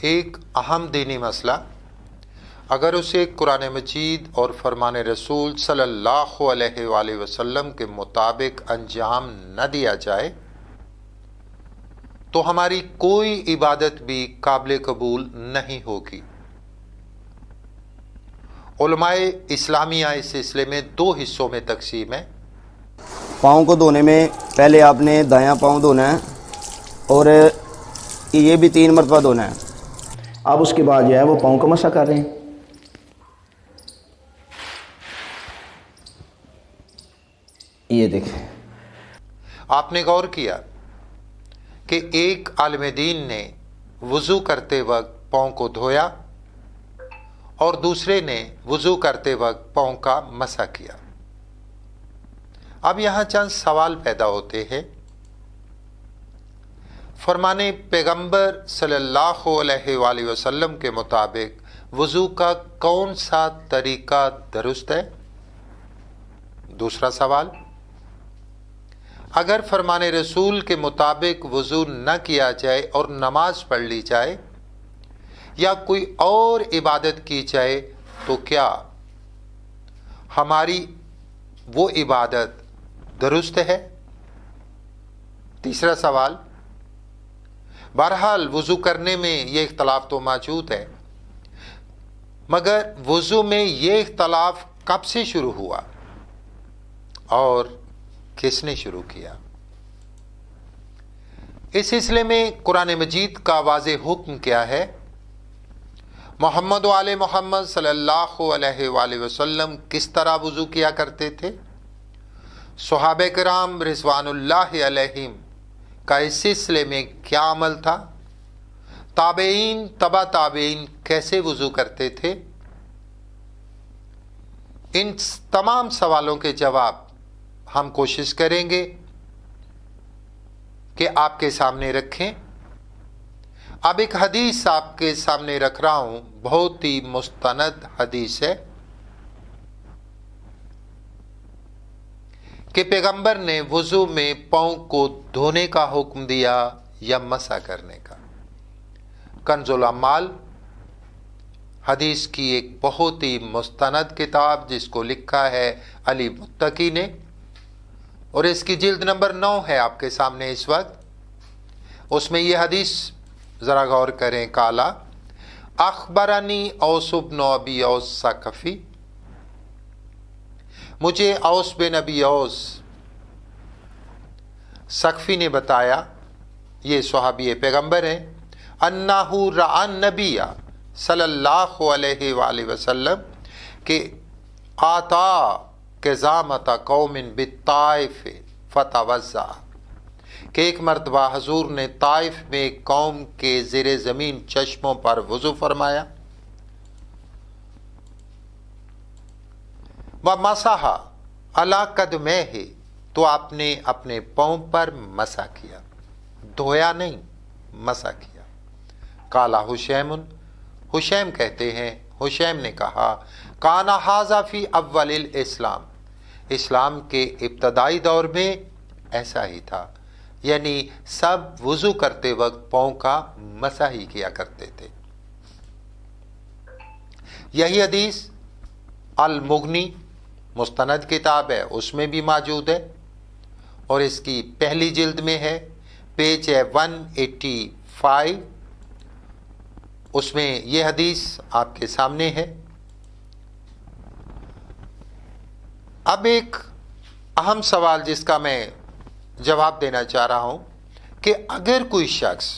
ایک اہم دینی مسئلہ اگر اسے قرآن مجید اور فرمان رسول صلی اللہ علیہ وآلہ وسلم کے مطابق انجام نہ دیا جائے تو ہماری کوئی عبادت بھی قابل قبول نہیں ہوگی۔ علماء اسلامیہ اس سلسلے میں 2 حصوں میں تقسیم ہے۔ پاؤں کو دھونے میں پہلے آپ نے دایاں پاؤں دھونا ہے اور یہ بھی 3 مرتبہ دھونا ہے۔ اب اس کے بعد جو ہے وہ پاؤں کو مسح کر رہے ہیں۔ یہ دیکھیں، آپ نے غور کیا کہ ایک عالم دین نے وضو کرتے وقت پاؤں کو دھویا اور دوسرے نے وضو کرتے وقت پاؤں کا مسح کیا۔ اب یہاں چند سوال پیدا ہوتے ہیں۔ فرمان پیغمبر صلی اللہ علیہ وآلہ وسلم کے مطابق وضو کا کون سا طریقہ درست ہے؟ دوسرا سوال، اگر فرمان رسول کے مطابق وضو نہ کیا جائے اور نماز پڑھ لی جائے یا کوئی اور عبادت کی جائے تو کیا ہماری وہ عبادت درست ہے؟ تیسرا سوال، بہرحال وضو کرنے میں یہ اختلاف تو موجود ہے، مگر وضو میں یہ اختلاف کب سے شروع ہوا اور کس نے شروع کیا؟ اس سلسلے میں قرآن مجید کا واضح حکم کیا ہے؟ محمد و آل محمد صلی اللہ علیہ وآلہ وسلم کس طرح وضو کیا کرتے تھے؟ صحابہ کرام رضوان اللہ علیہم کا اس سلسلے میں کیا عمل تھا؟ تابعین تبع تابعین کیسے وضو کرتے تھے؟ ان تمام سوالوں کے جواب ہم کوشش کریں گے کہ آپ کے سامنے رکھیں۔ اب ایک حدیث آپ کے سامنے رکھ رہا ہوں، بہت ہی مستند حدیث ہے کہ پیغمبر نے وضو میں پاؤں کو دھونے کا حکم دیا یا مسح کرنے کا۔ کنز الاعمال حدیث کی ایک بہت ہی مستند کتاب جس کو لکھا ہے علی متقی نے، اور اس کی جلد نمبر 9 ہے آپ کے سامنے اس وقت۔ اس میں یہ حدیث ذرا غور کریں، کالا اخبرنی اوس بن ابی اوس ثقفی، مجھے اوس بن ابی اوس ثقفی نے بتایا، یہ صحابی پیغمبر ہیں، انہ رأى النبی صلی اللہ علیہ وآلہ وسلم کہ آتا قزامۃ قوم بالطائف فتوضأ، کہ ایک مرتبہ حضور نے طائف میں قوم کے زیر زمین چشموں پر وضو فرمایا، ومسح علی قدمیہ، تو آپ نے اپنے پاؤں پر مسح کیا، دھویا نہیں، مسح کیا۔ قال حشیم، حشیم کہتے ہیں، حشیم نے کہا کان ھذا فی اول الاسلام، اسلام کے ابتدائی دور میں ایسا ہی تھا، یعنی سب وضو کرتے وقت پاؤں کا مسح ہی کیا کرتے تھے۔ یہی حدیث المغنی مستند کتاب ہے، اس میں بھی موجود ہے، اور اس کی پہلی جلد میں ہے، پیج ہے 185، اس میں یہ حدیث آپ کے سامنے ہے۔ اب ایک اہم سوال جس کا میں جواب دینا چاہ رہا ہوں کہ اگر کوئی شخص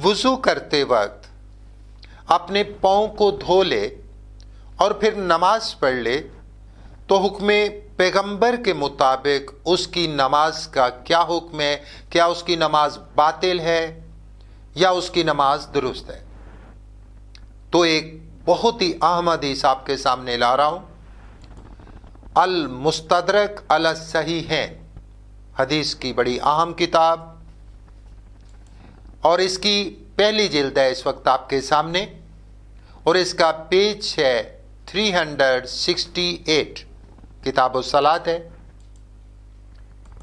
وضو کرتے وقت اپنے پاؤں کو دھو لے اور پھر نماز پڑھ لے تو حکم پیغمبر کے مطابق اس کی نماز کا کیا حکم ہے؟ کیا اس کی نماز باطل ہے یا اس کی نماز درست ہے؟ تو ایک بہت ہی اہم حدیث آپ کے سامنے لا رہا ہوں، المستدرک علی الصحیحین، حدیث کی بڑی اہم کتاب، اور اس کی پہلی جلد ہے اس وقت آپ کے سامنے، اور اس کا پیج ہے 368، کتاب الصلاۃ ہے۔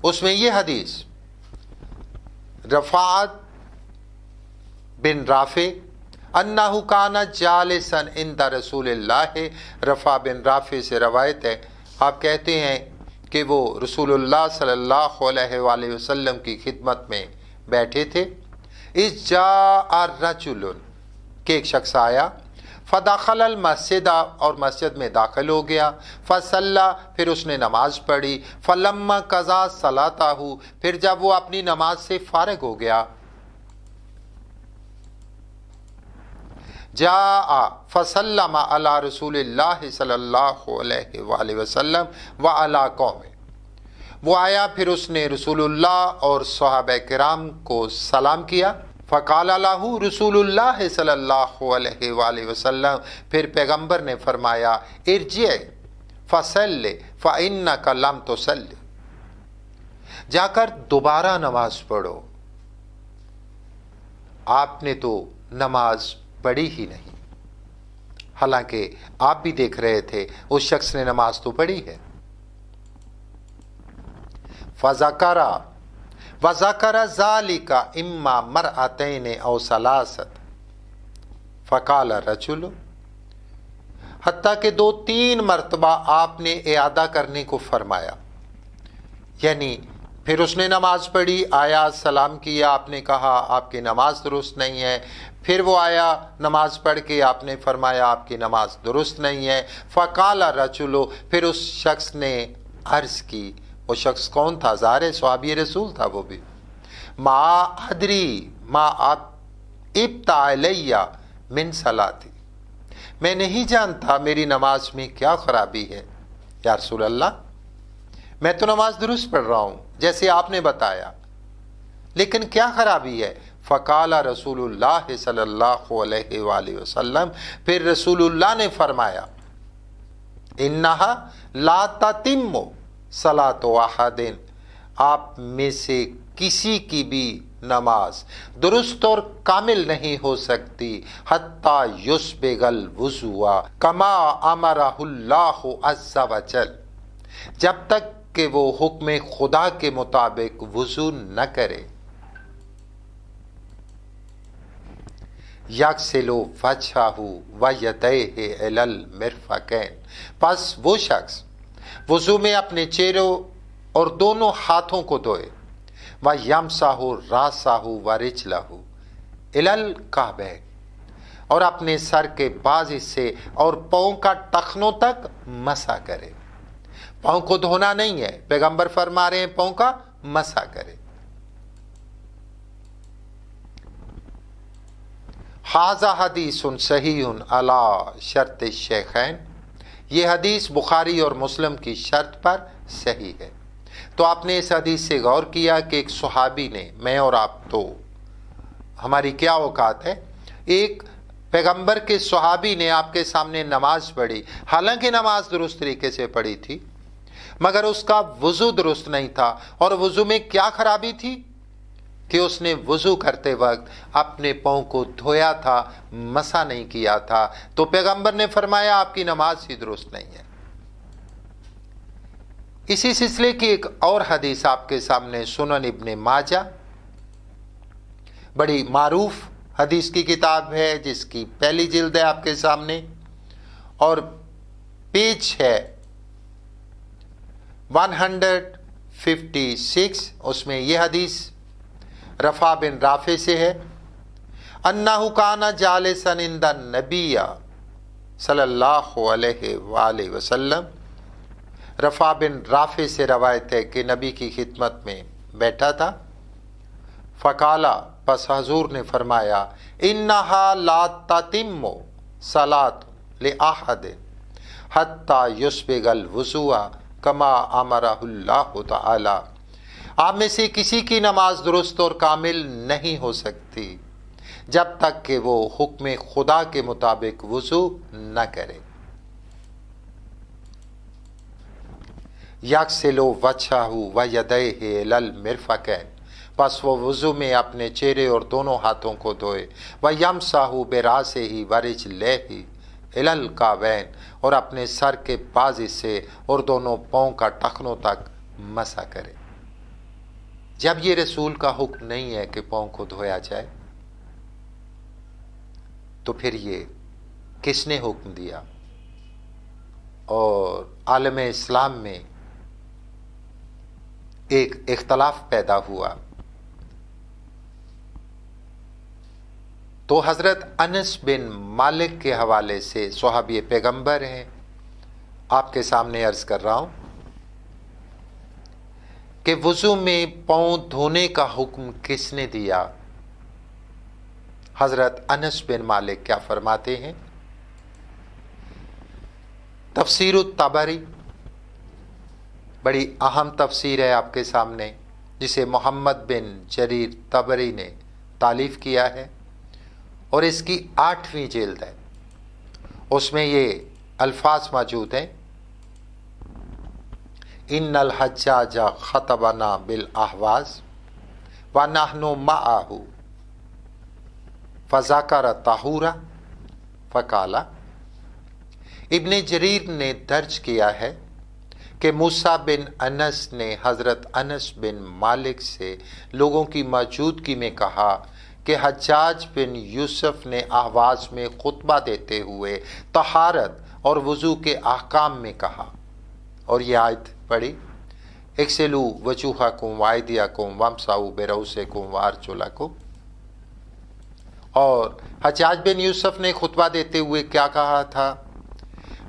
اس میں یہ حدیث رفاعت बिन राफे अन्नहु काना जालिसन इंदा रसूलिल्लाह। रफ़ा बिन राफे से रवायत है, आप कहते हैं कि वो रसूलुल्लाह सल्लल्लाहु अलैहि वसल्लम की खिदमत में बैठे थे। इस जा रजुलन के एक शख्स आया, फ़दख़ल मस्जिद और मस्जिद में दाखिल हो गया, फ़सल्ला फिर उसने नमाज पढ़ी, फ़लम्मा कज़ा सलाताहु फिर जब वो अपनी नमाज से फारिग हो गया, जा फ़सल्लम अला रसूलिल्लाह सल्लल्लाहु अलैहि वसल्लम व अला कौमे। वो आया फिर उसने रसूलुल्लाह और सहाबा किराम को सलाम किया। फ़क़ाल लहू रसूलुल्लाह सल्लल्लाहु अलैहि वसल्लम फिर पैगंबर ने फरमाया, इरजी फ़सल्ले फ़इन्नका लम तुसल्ली, जाकर दोबारा नमाज पढ़ो, आपने तो नमाज पढ़ी ही नहीं। हालांकि आप भी देख रहे थे उस शख्स ने नमाज तो पढ़ी है। फ़ज़करा वज़करा ज़ालिका इम्मा मरअतैन औ सलासत फ़क़ाल रजुल, हत्ता कि 2-3 मरतबा आपने इआदा करने को फरमाया, यानी फिर उसने नमाज पढ़ी, आया सलाम किया, आपने कहा आपकी नमाज दुरुस्त नहीं है, फिर वो आया नमाज पढ़ के आपने फरमाया आपकी नमाज दुरुस्त नहीं है। फ़क़ाल रजुल फिर उस शख्स ने अर्ज़ की, वो शख्स कौन था? ज़ाहिर सहाबी रसूल था वो भी। मा अदरी मा इब्ता अलैया मिन सलाती, मैं नहीं जानता मेरी नमाज में क्या खराबी है। या रसूल अल्लाह, मैं तो नमाज दुरुस्त पढ़ रहा हूँ जैसे आपने बताया, लेकिन क्या खराबी है? फ़क़ाल रसूलुल्लाह सल्लल्लाहु अलैहि वसल्लम फिर रसूलुल्लाह ने फरमाया, इन्नहा ला ततिम्मु सलातु अहदिन, आप में से किसी की भी नमाज दुरुस्त और कामिल नहीं हो सकती हत्ता युस्बिगल वुज़ुआ कमा अमरहुल्लाहु अज़्ज़ा वजल, जब तक कि वो हुक्म खुदा के मुताबिक वुज़ू न करे। यग़सिलु वजहहु व यदैहि इलल मिरफ़क़ैन, बस वो शख्स वुज़ू में अपने चेहरे और दोनों हाथों को धोए, व यमसहु रासहु व रिजलहु इलल काबैन, और अपने सर के बाज़ हिस्से और पाँव का टखनों तक मसा करे। पाँव को धोना नहीं है, पैगंबर फरमा रहे हैं पाँव का मसा करे। हाज़ा हदीसुन सहीहुन अला शर्त शेखैन, ये हदीस बुखारी और मुस्लिम की शर्त पर सही है। तो आपने इस हदीस से गौर किया कि एक सहाबी ने, मैं और आप तो हमारी क्या औकात है, एक पैगंबर के सहाबी ने आपके सामने नमाज पढ़ी, हालांकि नमाज दुरुस्त तरीके से पढ़ी थी, मगर उसका वुज़ू दुरुस्त नहीं था। और वुज़ू में क्या खराबी थी कि उसने वुज़ू करते वक्त अपने पाँव को धोया था, मसा नहीं किया था। तो पैगंबर ने फरमाया आपकी नमाज ही दुरुस्त नहीं है। इसी सिलसिले की एक और हदीस आपके सामने सुनन इब्ने माजा, बड़ी मारूफ हदीस की किताब है जिसकी पहली जिल्द है आपके सामने, और पेज है 156। उसमें यह हदीस रफ़ा बिन राफे से है, अन्नहु काना जालिसन इंदा नबिया सल्लल्लाहु अलैहि वसल्लम। रफ़ा बिन राफे से रवायत है कि नबी की खिदमत में बैठा था। फ़क़ाला, बस हजूर ने फरमाया, इन्नहा ला ततिम्मु सलात li ahadin हत्ता युस्बिगल वुज़ुआ कमा अमरहुल्लाहु तआला, आप में से किसी की नमाज दुरुस्त और कामिल नहीं हो सकती जब तक कि वो हुक्म खुदा के मुताबिक वुज़ू न करे। यग़सिलु वजहहु व यदैहि इलल मिरफ़क़ैन, बस वो वुज़ू में अपने चेहरे और दोनों हाथों को धोए। व यमसहु बिरासिही व रिजलैहि इलल काबैन, और अपने सर के बाज़ हिस्से और दोनों पाँव का टखनों तक मसा करे। जब ये रसूल का हुक्म नहीं है कि पाँव को धोया जाए, तो फिर ये किसने हुक्म दिया? और आलम इस्लाम में एक इख्तलाफ पैदा हुआ। तो हज़रत अनस बिन मालिक के हवाले से, सहाबी पैगंबर हैं, आपके सामने अर्ज कर रहा हूं कि वुज़ू में पाँव धोने का हुक्म किसने दिया? हज़रत अनस बिन मालिक क्या फरमाते हैं? तफसीर तबरी बड़ी अहम तफसीर है आपके सामने, जिसे मोहम्मद बिन जरीर तबरी ने तालीफ किया है और इसकी 8वीं जिल्द है। उसमें ये अल्फाज मौजूद हैं, इन्नल हज्जाजा खतबना बिल अहवाज व नहनु मअहु फज़ाकर ताहूरा फ़काला। इब्ने जरीर ने दर्ज किया है कि मूसा बिन अनस ने हज़रत अनस बिन मालिक से लोगों की मौजूदगी में कहा कि हज्जाज बिन यूसुफ ने अहवाज में खुतबा देते हुए तहारत और वज़ू के अहकाम में कहा, और यह आयत पढ़ी, इक्सिलू वजूहकुम वायदियकुम वमसाऊ बिरऊसिकुम वारजुलकुम। और हज्जाज बिन यूसुफ ने खुतबा देते हुए क्या कहा था?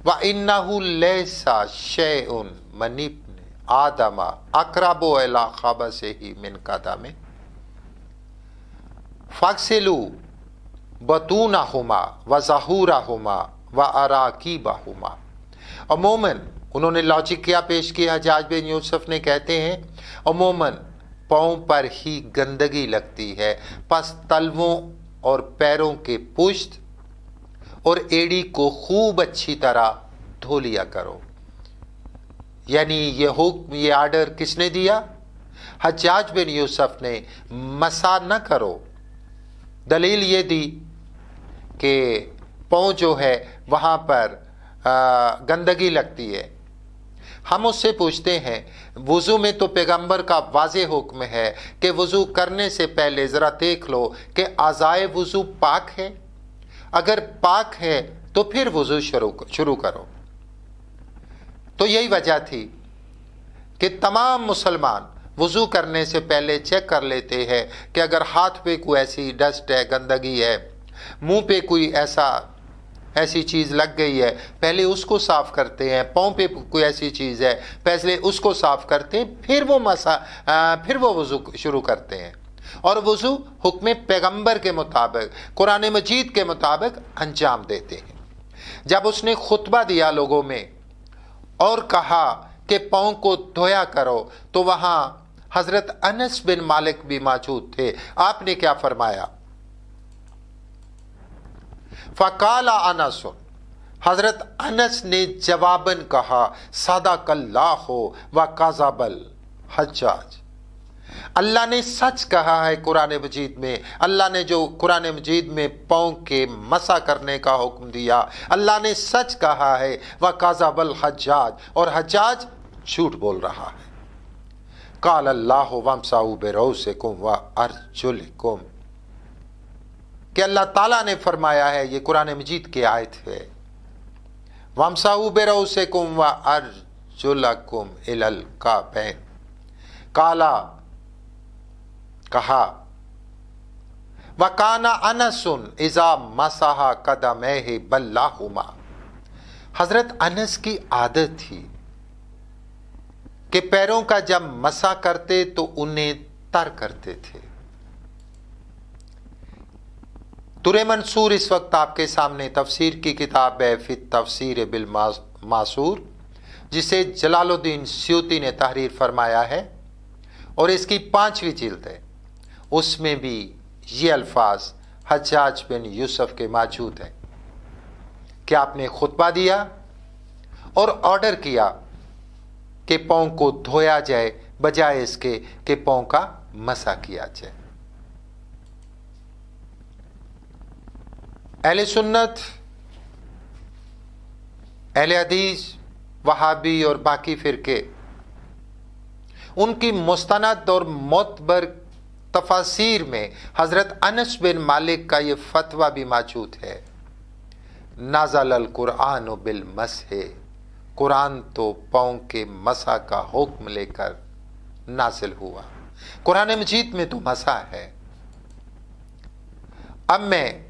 व इन्नहु लैसा शैउन मनिब्न आदमा अक़रबु इला ख़बसिही मिन क़दमिही फ़ग़सिलू बतूनहुमा व ज़हूरहुमा व अराकीबहुमा। अमूमन उन्होंने लॉजिक क्या पेश किया? हज्जाज बिन यूसुफ ने कहते हैं, अमूमन पाँव पर ही गंदगी लगती है, पस तलवों और पैरों के पुश्त और एड़ी को खूब अच्छी तरह धो लिया करो। यानी ये हुक्म, ये आर्डर किसने दिया? हज्जाज बिन यूसुफ ने। मसा न करो, दलील ये दी कि पाँव जो है वहाँ पर गंदगी लगती है। हम उससे पूछते हैं, वुज़ू में तो पैगंबर का वाज़ेह हुक्म है कि वुज़ू करने से पहले ज़रा देख लो कि आज़ाए वुज़ू पाक है। अगर पाक है तो फिर वुज़ू शुरू करो। तो यही वजह थी कि तमाम मुसलमान वुज़ू करने से पहले चेक कर लेते हैं कि अगर हाथ पे कोई ऐसी डस्ट है, गंदगी है, मुंह पे कोई ऐसी चीज़ लग गई है, पहले उसको साफ़ करते हैं। पाँव पे कोई ऐसी चीज़ है, पहले उसको साफ़ करते हैं, फिर वो वुज़ू शुरू करते हैं। और वुज़ू हुक्म पैगंबर के मुताबिक, कुरान मजीद के मुताबिक अंजाम देते हैं। जब उसने खुतबा दिया लोगों में और कहा कि पाँव को धोया करो, तो वहाँ हज़रत अनस बिन मालिक भी मौजूद थे। आपने क्या फरमाया? फ़क़ाल अनसुन, हज़रत अनस ने जवाबन कहा, सदक़ल्लाहु व कज़बल हज्जाज। अल्लाह ने सच कहा है कुरान मजीद में। अल्लाह ने जो कुरान मजीद में पाँव के मसा करने का हुक्म दिया, अल्लाह ने सच कहा है। व कज़बल हज्जाज, और हज्जाज झूठ बोल रहा है। क़ाल अल्लाहु वमसाऊ बिरऊसिकुम व अर्जुलिकुम, कि अल्लाह ताला ने फरमाया है, ये कुरान मजीद की आयत है, वमसाऊ बिरऊसिकुम व अर्जुलकुम इलल काबैन। काला कहा, वकाना अनसुन इज़ा मसहा कदमैहि बल्लाहुमा। हज़रत अनस की आदत थी कि पैरों का जब मसा करते तो उन्हें तर करते थे। तुरे मंसूर इस वक्त आपके सामने तफसीर की किताब है, फिर तफसीर बिल मासूर, जिसे जलालुद्दीन स्यूती ने तहरीर फरमाया है, और इसकी 5वीं जिल्द है। उसमें भी ये अल्फाज हज्जाज बिन यूसुफ के मौजूद हैं कि आपने खुतबा दिया और ऑर्डर किया कि पाँव को धोया जाए, बजाय इसके कि पाँव का मसा किया जाए। अहले सुन्नत, अहले हदीस, वहाबी और बाकी फिरके, उनकी मुस्तनद और मोतबर तफासीर में हजरत अनस बिन मालिक का ये फतवा भी मौजूद है, नाज़ल अल कुरान बिल मसह, कुरान तो पाँव के मसा का हुक्म लेकर नाजिल हुआ। कुरान मजीद में तो मसा है। अब मैं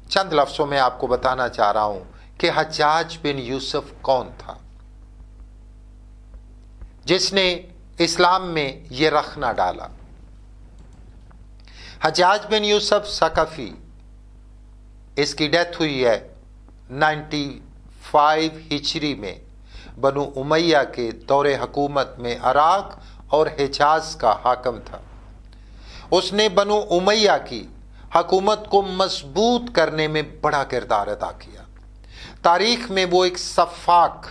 चंद लफ्ज़ों में आपको बताना चाह रहा हूं कि हज्जाज बिन यूसुफ कौन था जिसने इस्लाम में ये रखना डाला। हज्जाज बिन यूसुफ सकफी, इसकी डेथ हुई है 95 हिजरी में। बनु उमैया के दौरे हुकूमत में इराक और हिजाज का हाकिम था। उसने बनु उमैया की हुकूमत को मजबूत करने में बड़ा किरदार अदा किया। तारीख में वो एक सफाक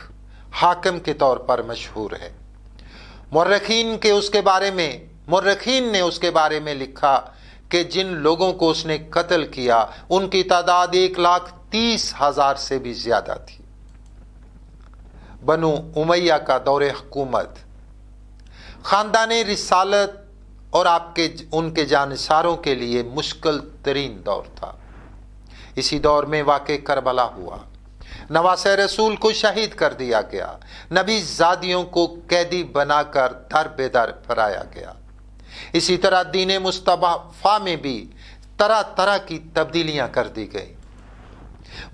हाकिम के तौर पर मशहूर है। मुर्रखीन ने उसके बारे में लिखा कि जिन लोगों को उसने कत्ल किया उनकी तादाद 1,30,000 से भी ज्यादा थी। बनु उमैया का दौरे हुकूमत खानदान रिसालत और उनके जानसारों के लिए मुश्किल तरीन दौर था। इसी दौर में वाक़े करबला हुआ। नवासे रसूल को शहीद कर दिया गया। नबी ज़ादियों को कैदी बनाकर दर बेदर फराया गया। इसी तरह दीन मुस्तफ़ा में भी तरह तरह की तब्दीलियां कर दी गई।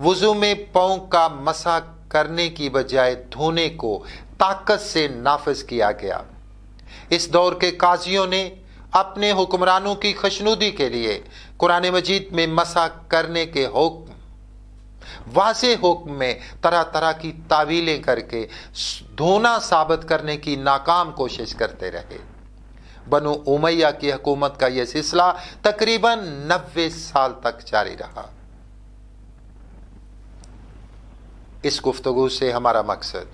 वुज़ू में पाँव का मसा करने की बजाय धोने को ताकत से नाफिज किया गया। इस दौर के काजियों ने अपने हुक्मरानों की खुशनुदी के लिए कुरान मजीद में मसा करने के हुक्म, वाज़े हुक्म में तरह तरह की तावीलें करके धोना साबित करने की नाकाम कोशिश करते रहे। बनु उमैया की हुकूमत का यह सिलसिला तकरीबन 90 साल तक जारी रहा। इस गुफ्तगू से हमारा मकसद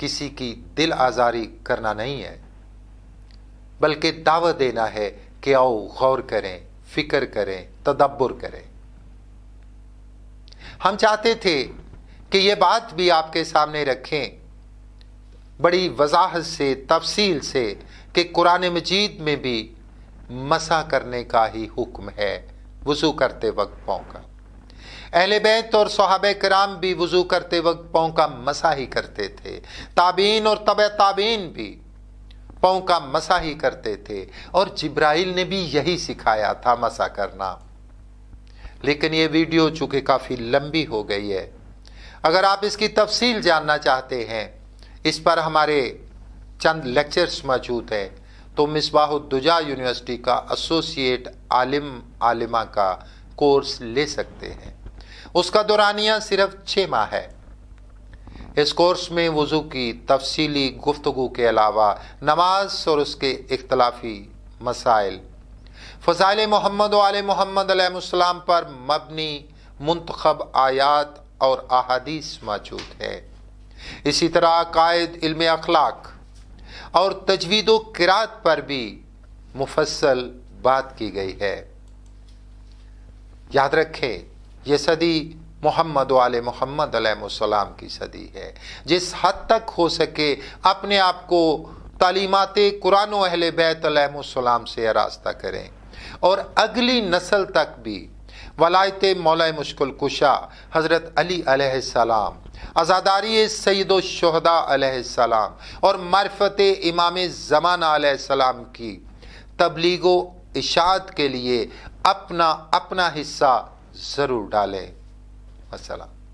किसी की दिल आज़ारी करना नहीं है, बल्कि दावत देना है कि आओ गौर करें, फिक्र करें, तदब्बुर करें। हम चाहते थे कि ये बात भी आपके सामने रखें बड़ी वजाहत से, तफसील से, कि कुरान मजीद में भी मसा करने का ही हुक्म है वुज़ू करते वक्त पाँव का। अहले बैत और सहाबे किराम भी वुज़ू करते वक्त पाँव का मसा ही करते थे। ताबीन और तबे ताबीन भी पाँव का मसा ही करते थे और जिब्राइल ने भी यही सिखाया था, मसा करना। लेकिन ये वीडियो चूँकि काफ़ी लंबी हो गई है, अगर आप इसकी तफसील जानना चाहते हैं, इस पर हमारे चंद लेक्चर्स मौजूद हैं, तो मिसबाहुद्दुजा यूनिवर्सिटी का एसोसिएट आलिमा का कोर्स ले सकते हैं। उसका दौरानिया सिर्फ 6 माह है। इस कोर्स में वुज़ू की तफसीली गुफ्तगू के अलावा नमाज और उसके इख्तलाफी मसाइल, फ़ज़ाइल मोहम्मद व आले मोहम्मद अलैहिस्सलाम पर मबनी मुंतखब आयात और अहादीस मौजूद है। इसी तरह अकायद, इल्म अखलाक और तजवीद व क़िराअत पर भी मुफस्सल बात की गई है। याद रखें, ये सदी मोहम्मद व आले मोहम्मद अलैहिस्सलाम की सदी है। जिस हद तक हो सके अपने आप को तालीमाते कुरान व अहले बैत अलैहिस्सलाम से आरास्ता करें और अगली नस्ल तक भी वलायते मौला मुश्किल कुशा हज़रत अली अलैहिस्सलाम, आज़ादारी सैयदो शुहदा अलैहिस्सलाम और मारिफत इमाम ज़माना अलैहिस्सलाम की तबलीगो इशाअत के लिए अपना अपना हिस्सा ज़रूर डालें। अस्सलाम।